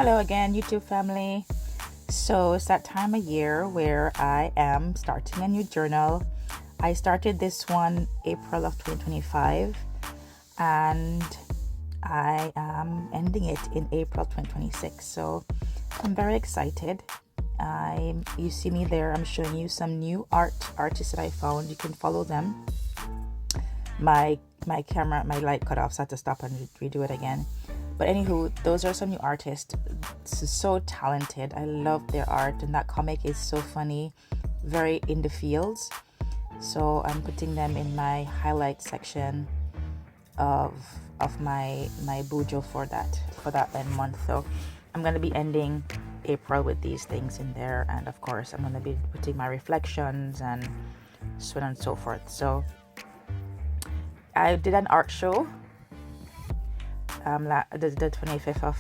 Hello again, YouTube family. So it's that time of year where I am starting a new journal. I started this one April of 2025 and I am ending it in April 2026. So I'm very excited. You see me there. I'm showing you some new artists that I found. You can follow them. My light cut off, so I had to stop and redo it again. But anywho, those are some new artists. So talented. I love their art, and that comic is so funny, very in the fields. So I'm putting them in my highlight section of my BuJo for that month. So I'm gonna be ending April with these things in there, and of course I'm gonna be putting my reflections and so on and so forth. So I did an art show the 25th of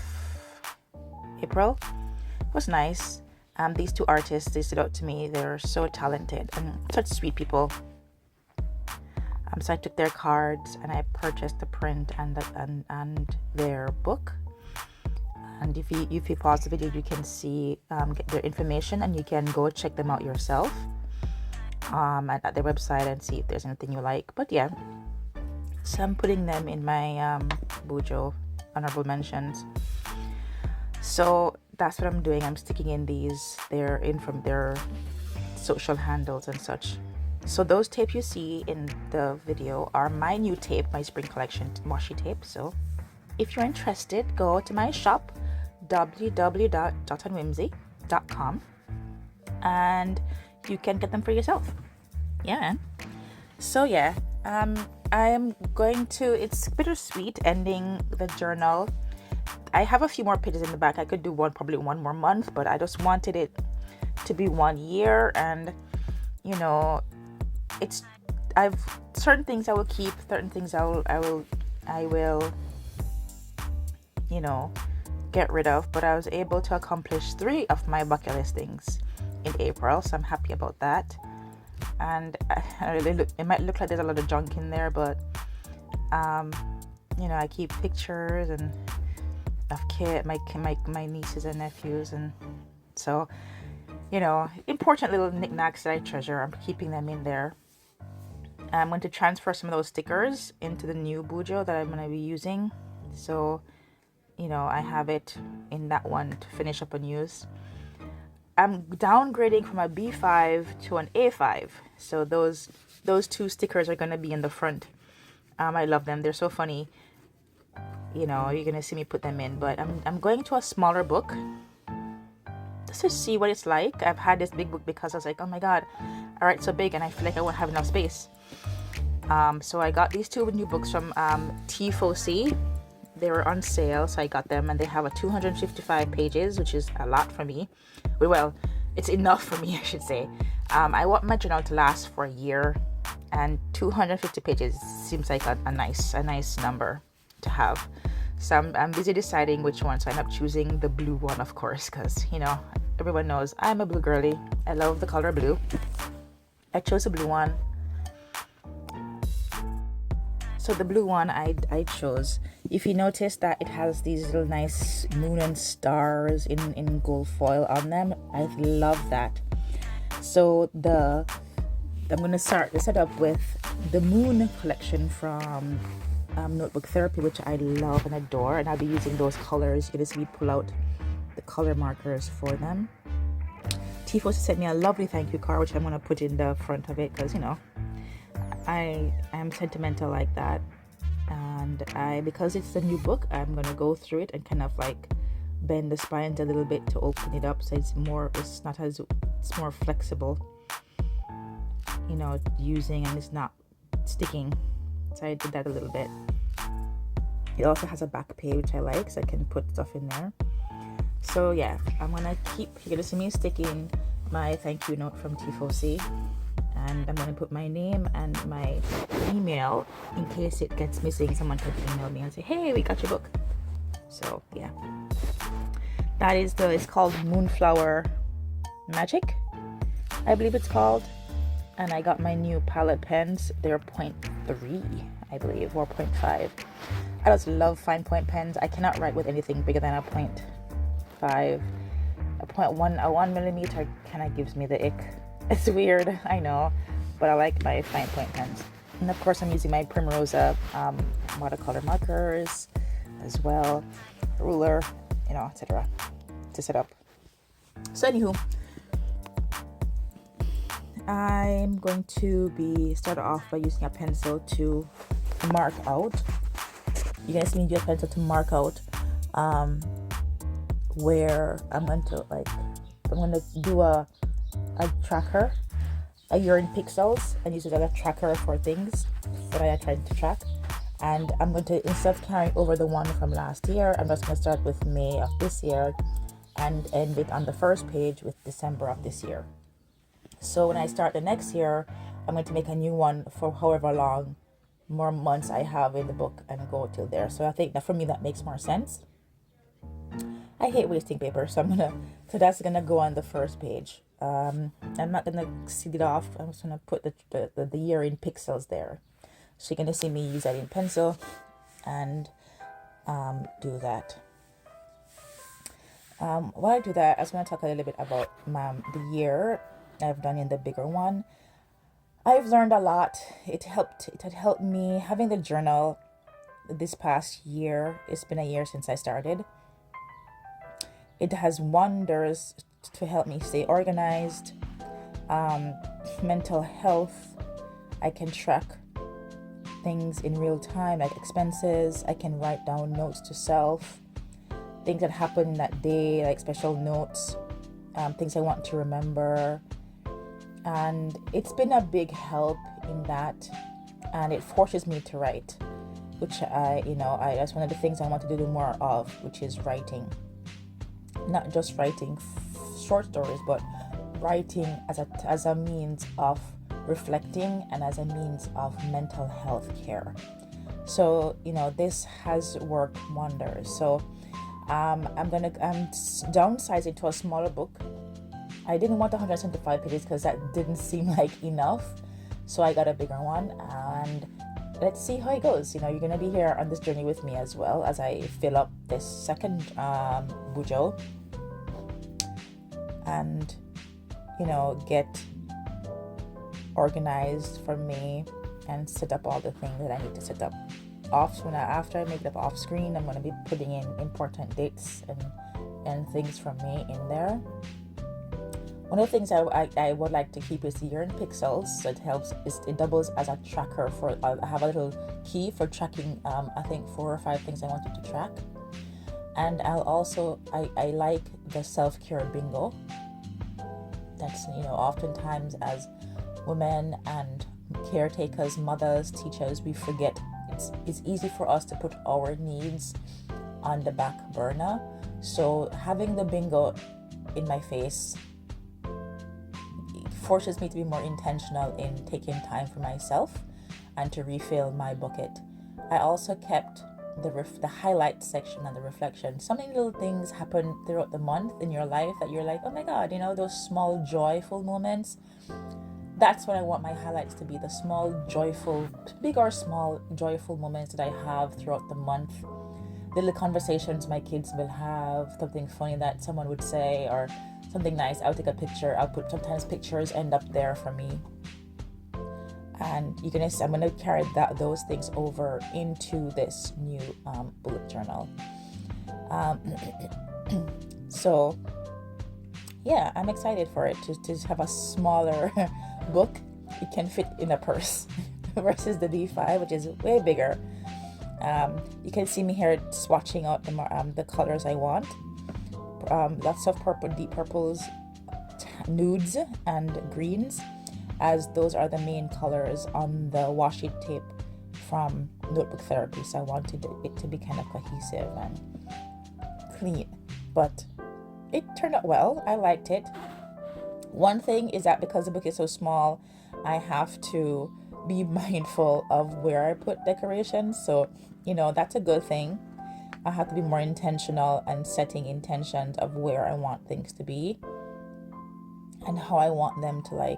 April. It was nice. These two artists, they stood out to me. They're so talented and such sweet people. So I took their cards and I purchased the print and their book. And if you pause the video, you can see get their information, and you can go check them out yourself at their website and see if there's anything you like. But yeah, so I'm putting them in my BuJo honorable mentions. So that's what I'm doing. I'm sticking in these. They're in from their social handles and such. So those tape you see in the video are my new tape, my spring collection washi tape. So if you're interested, go to my shop, www.jotanwhimsy.com, and you can get them for yourself. Yeah, man. So yeah, I am going to, it's bittersweet ending the journal. I have a few more pages in the back. I could do probably one more month, but I just wanted it to be 1 year. And you know, I've certain things I will keep, certain things I will you know, get rid of. But I was able to accomplish 3 of my bucket list things in April, so I'm happy about that. And it might look like there's a lot of junk in there, but you know, I keep pictures and of my nieces and nephews, and so, you know, important little knickknacks that I treasure. I'm keeping them in there. I'm going to transfer some of those stickers into the new BuJo that I'm going to be using. So, you know, I have it in that one to finish up and use. I'm downgrading from a B5 to an A5. So those 2 stickers are going to be in the front. I love them. They're so funny. You know, you're going to see me put them in. But I'm going to a smaller book just to see what it's like. I've had this big book because I was like, oh my God, I write so big and I feel like I won't have enough space. So I got these 2 new books from T4C. They were on sale, so I got them, and they have a 255 pages, which is a lot for me. Well, it's enough for me, I should say. I want my journal to last for a year, and 250 pages seems like a nice number to have. So I'm busy deciding which one. So I end up choosing the blue one, of course, because, you know, everyone knows I'm a blue girly. I love the color blue. I chose the blue one. So the blue one I chose. If you notice that it has these little nice moon and stars in gold foil on them, I love that. So I'm gonna start the setup with the moon collection from Notebook Therapy, which I love and adore, and I'll be using those colors. You're gonna see me pull out the color markers for them. T4 sent me a lovely thank you card, which I'm gonna put in the front of it because, you know, I am sentimental like that, and because it's a new book, I'm gonna go through it and kind of like bend the spines a little bit to open it up, so it's more flexible, you know, using, and it's not sticking. So I did that a little bit. It also has a back page, which I like, so I can put stuff in there. So yeah, you're gonna see me sticking my thank you note from T4C. And I'm going to put my name and my email in case it gets missing. Someone can email me and say, hey, we got your book. So yeah, that is it's called Moonflower Magic, I believe it's called. And I got my new palette pens. They're 0.3, I believe, or 0.5. I just love fine point pens. I cannot write with anything bigger than a B5. A 1 millimeter kind of gives me the ick. It's weird, I know, but I like my fine point pens. And of course, I'm using my Primrosa watercolor markers as well, ruler, etc. to set up. So anywho, I'm going to be started off by using a pencil to mark out. You're gonna see me use a pencil to mark out where I'm going to do a tracker, a year in pixels, and use it as a tracker for things that I tried to track. And I'm going to, instead of carrying over the one from last year, I'm just going to start with May of this year and end it on the first page with December of this year. So when I start the next year, I'm going to make a new one for however long more months I have in the book and go till there. So I think that for me that makes more sense. I hate wasting paper, so that's gonna go on the first page. I'm not gonna seal it off. I'm just gonna put the year in pixels there. So you're gonna see me use that in pencil and do that. While I do that, I just want to talk a little bit about the year I've done in the bigger one. I've learned a lot. It had helped me having the journal this past year. It's been a year since I started. It has wonders to help me stay organized. Mental health. I can track things in real time, like expenses. I can write down notes to self, things that happened that day, like special notes, things I want to remember. And it's been a big help in that, and it forces me to write, which that's one of the things I want to do more of, which is writing. Not just writing short stories, but writing as a means of reflecting and as a means of mental health care. So this has worked wonders. So I'm downsizing it to a smaller book. I didn't want 175 pages because that didn't seem like enough, so I got a bigger one, and let's see how it goes. You're gonna be here on this journey with me as well as I fill up this second BuJo and get organized for me and set up all the things that I need to set up. After I make it up off screen, I'm going to be putting in important dates and things from me in there. One of the things I would like to keep is the year in pixels, so it doubles as a tracker for. I have a little key for tracking. I think 4 or 5 things I wanted to track, and I like the self-care bingo. That's oftentimes as women and caretakers, mothers, teachers, we forget. It's easy for us to put our needs on the back burner. So having the bingo in my face forces me to be more intentional in taking time for myself and to refill my bucket. I also kept the highlight section and the reflection. So many little things happen throughout the month in your life that you're like, oh my God, those small joyful moments. That's what I want my highlights to be, the small joyful, big or small joyful moments that I have throughout the month. The little conversations my kids will have, something funny that someone would say, or something nice. I'll take a picture. Sometimes pictures end up there for me. And I'm gonna carry those things over into this new bullet journal. So yeah, I'm excited for it to have a smaller book. It can fit in a purse versus the B5, which is way bigger. You can see me here swatching out the colors I want. Lots of deep purples, nudes, and greens, as those are the main colors on the washi tape from Notebook Therapy. So I wanted it to be kind of cohesive and clean, but it turned out well. I liked it. One thing is that because the book is so small, I have to be mindful of where I put decorations. So, that's a good thing. I have to be more intentional and setting intentions of where I want things to be and how I want them to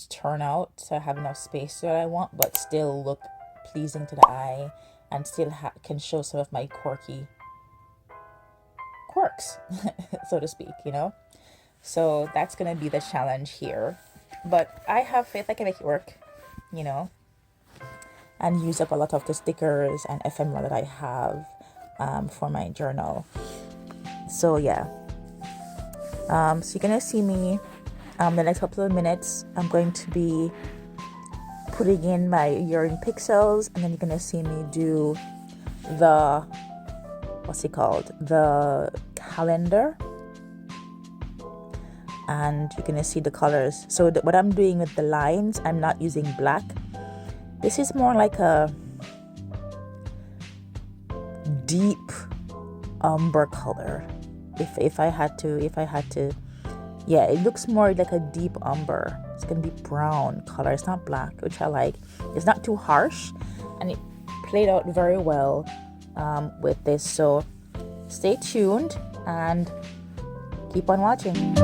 turn out, so I have enough space that I want, but still look pleasing to the eye and still can show some of my quirky quirks, so to speak, you know. So that's gonna be the challenge here, but I have faith I can make it work, you know, and use up a lot of the stickers and ephemera that I have for my journal. So yeah, so you're gonna see me the next couple of minutes. I'm going to be putting in my urine pixels, and then you're gonna see me do the, what's it called, the calendar, and you're gonna see the colors. So what I'm doing with the lines, I'm not using black. This is more like a deep umber color. If I had to, yeah, it looks more like a deep umber. It's gonna be brown color. It's not black, which I like. It's not too harsh, and it played out very well with this. So stay tuned and keep on watching.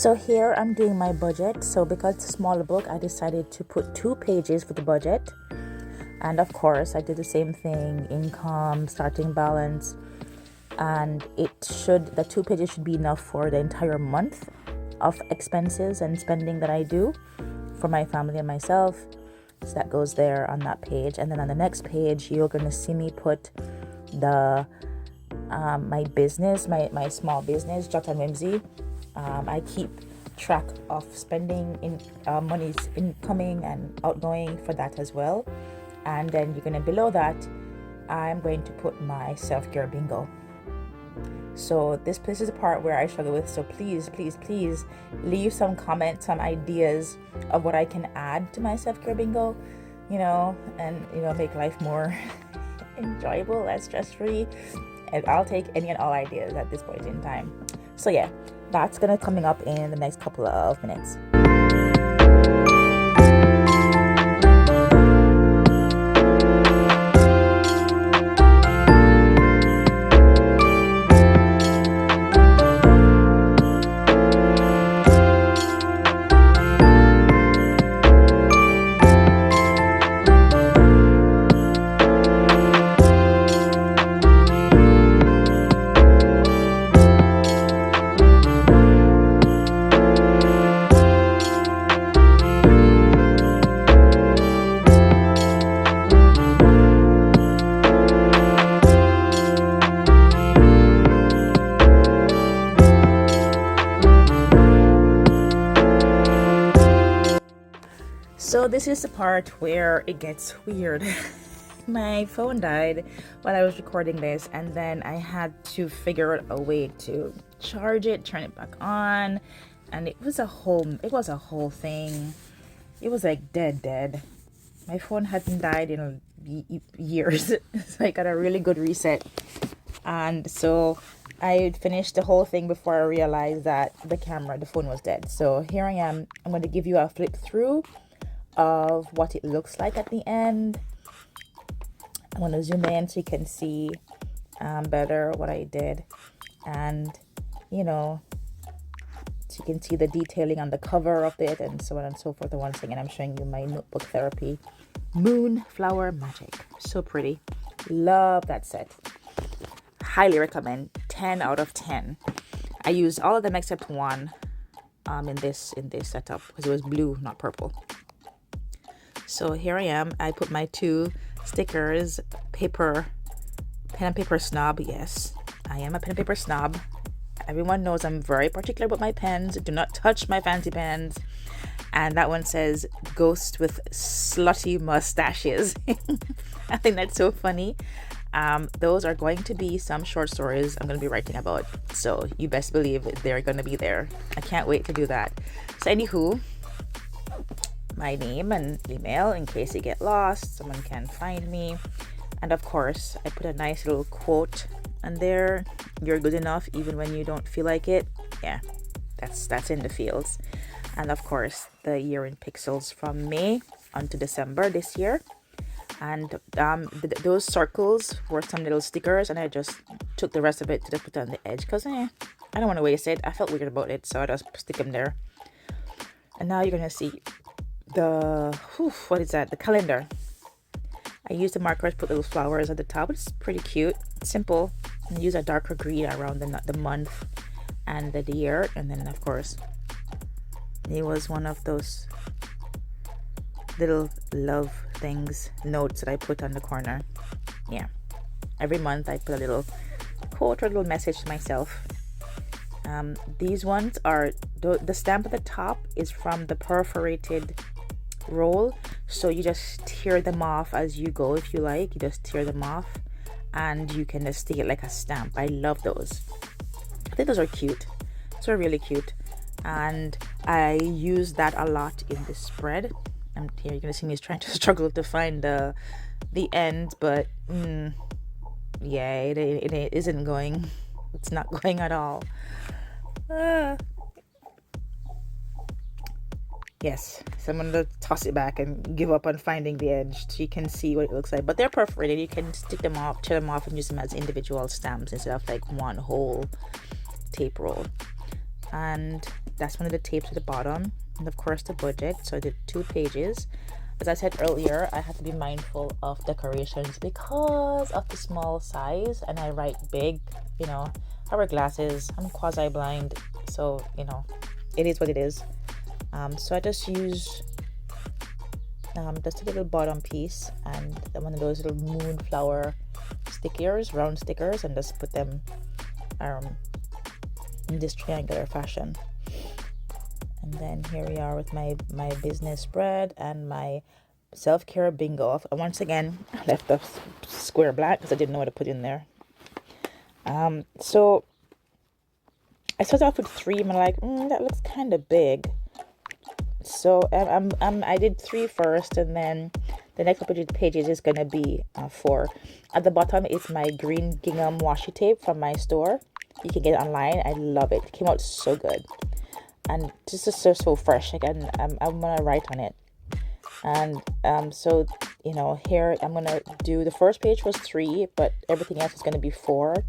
So here I'm doing my budget. So because it's a smaller book, I decided to put 2 pages for the budget. And of course, I did the same thing, income, starting balance. And the 2 pages should be enough for the entire month of expenses and spending that I do for my family and myself. So that goes there on that page. And then on the next page, you're going to see me put the my business, my small business, Jot and Whimsy. I keep track of spending monies incoming and outgoing for that as well. And then you're going to, below that, I'm going to put my self-care bingo. So this is the part where I struggle with. So please leave some comments, some ideas of what I can add to my self-care bingo, and make life more enjoyable, less stress-free. And I'll take any and all ideas at this point in time. So yeah, that's gonna coming up in the next couple of minutes. So this is the part where it gets weird. My phone died while I was recording this, and then I had to figure out a way to charge it, turn it back on, and it was a whole thing. It was like dead. My phone hadn't died in years, so I got a really good reset. And so I finished the whole thing before I realized that the phone was dead. So here I am. I'm going to give you a flip through of what it looks like at the end. I'm going to zoom in so you can see better what I did, and so you can see the detailing on the cover of it and so on and so forth. The one thing, and I'm showing you my notebook therapy Moonflower Magic. So pretty. Love that set. Highly recommend. 10 out of 10. I used all of them except one in this setup because it was blue, not purple. So here I am. I put my 2 stickers, pen and paper snob. Yes, I am a pen and paper snob. Everyone knows I'm very particular about my pens. Do not touch my fancy pens. And that one says ghost with slutty mustaches. I think that's so funny. Those are going to be some short stories I'm going to be writing about. So you best believe they're going to be there. I can't wait to do that. So anywho, my name and email in case you get lost, someone can find me. And of course, I put a nice little quote on there. You're good enough even when you don't feel like it. Yeah, that's in the fields. And of course, the year in pixels from May onto December this year. And those circles were some little stickers, and I just took the rest of it to just put it on the edge because I don't want to waste it. I felt weird about it, so I just stick them there. And now you're gonna see the calendar. I used the markers, put little flowers at the top. It's pretty cute, simple. And use a darker green around the month and the year. And then of course it was one of those little love notes that I put on the corner. Yeah, every month I put a little quote or a little message to myself. These ones are the stamp at the top is from the perforated roll, so you just tear them off as you go. If you like, you just tear them off and you can just stick it like a stamp. I love those. I think those are cute. Those are really cute, and I use that a lot in this spread. And here you're gonna see me trying to struggle to find the end, but yeah, it isn't going. It's not going at all. Yes, so I'm gonna toss it back and give up on finding the edge so you can see what it looks like. But they're perforated. You can stick them off, tear them off, and use them as individual stamps instead of like one whole tape roll. And that's one of the tapes at the bottom, and of course the budget. So I did 2 pages. As I said earlier, I have to be mindful of decorations because of the small size, and I write big. You know, I wear glasses. I'm quasi-blind, so you know, it is what it is. So I just use just a little bottom piece and one of those little moonflower stickers, round stickers, and just put them in this triangular fashion. And then here we are with my business spread and my self-care bingo. Once again, I left the square black because I didn't know what to put in there. So I started off with 3 and I'm like, that looks kind of big. So I did 3 first, and then the next couple of pages is gonna be 4. At the bottom is my green gingham washi tape from my store. You can get it online. I love it. It came out so good, and this is so fresh. Again, I'm gonna write on it, and so you know, here I'm gonna do the first page was 3, but everything else is gonna be 4.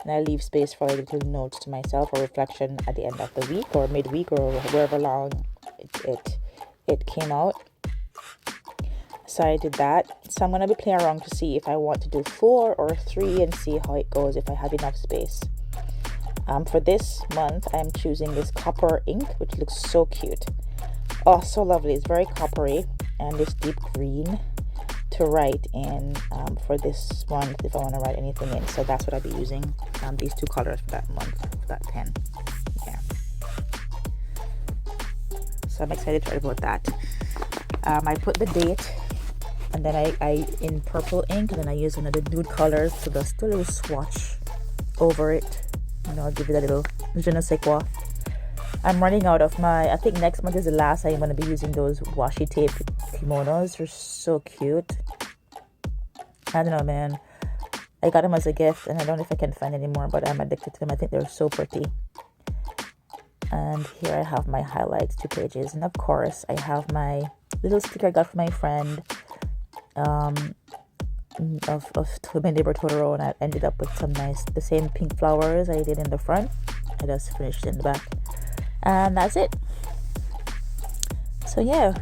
And I leave space for like little notes to myself or reflection at the end of the week or midweek or wherever long it came out. So I did that. So I'm gonna be playing around to see if I want to do 4 or 3 and see how it goes if I have enough space. For this month, I'm choosing this copper ink, which looks so cute. Oh, so lovely. It's very coppery and this deep green to write in for this month if I want to write anything in. So that's what I'll be using, these 2 colors for that month, for that pen. Yeah. So I'm excited to write about that. I put the date, and then I in purple ink, and then I use one of the nude colors to just do a little swatch over it. You know, give it a little je ne sais quoi. I'm running out of my, I think next month is the last I'm going to be using those washi tape kimonos. They're so cute. I don't know, man. I got them as a gift, and I don't know if I can find any more, but I'm addicted to them. I think they're so pretty. And here I have my highlights, 2 pages. And of course, I have my little sticker I got from my friend of my neighbor Totoro, and I ended up with some nice, the same pink flowers I did in the front. I just finished in the back. And that's it. So yeah,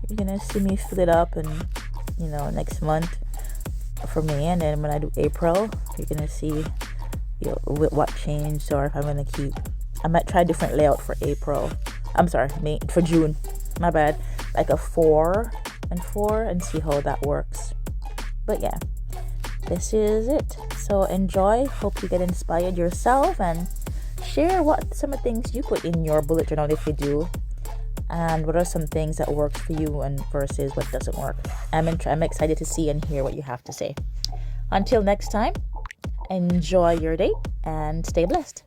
you're gonna see me fill it up, and you know, next month for me, and then when I do April, you're gonna see, you know, what changed, or if I'm gonna keep. I might try a different layout for April. I'm sorry, for June. My bad. Like a 4 and 4, and see how that works. But yeah, this is it. So enjoy. Hope you get inspired yourself, and share what some of the things you put in your bullet journal if you do, and what are some things that works for you and versus what doesn't work. I'm excited to see and hear what you have to say. Until next time, enjoy your day and stay blessed.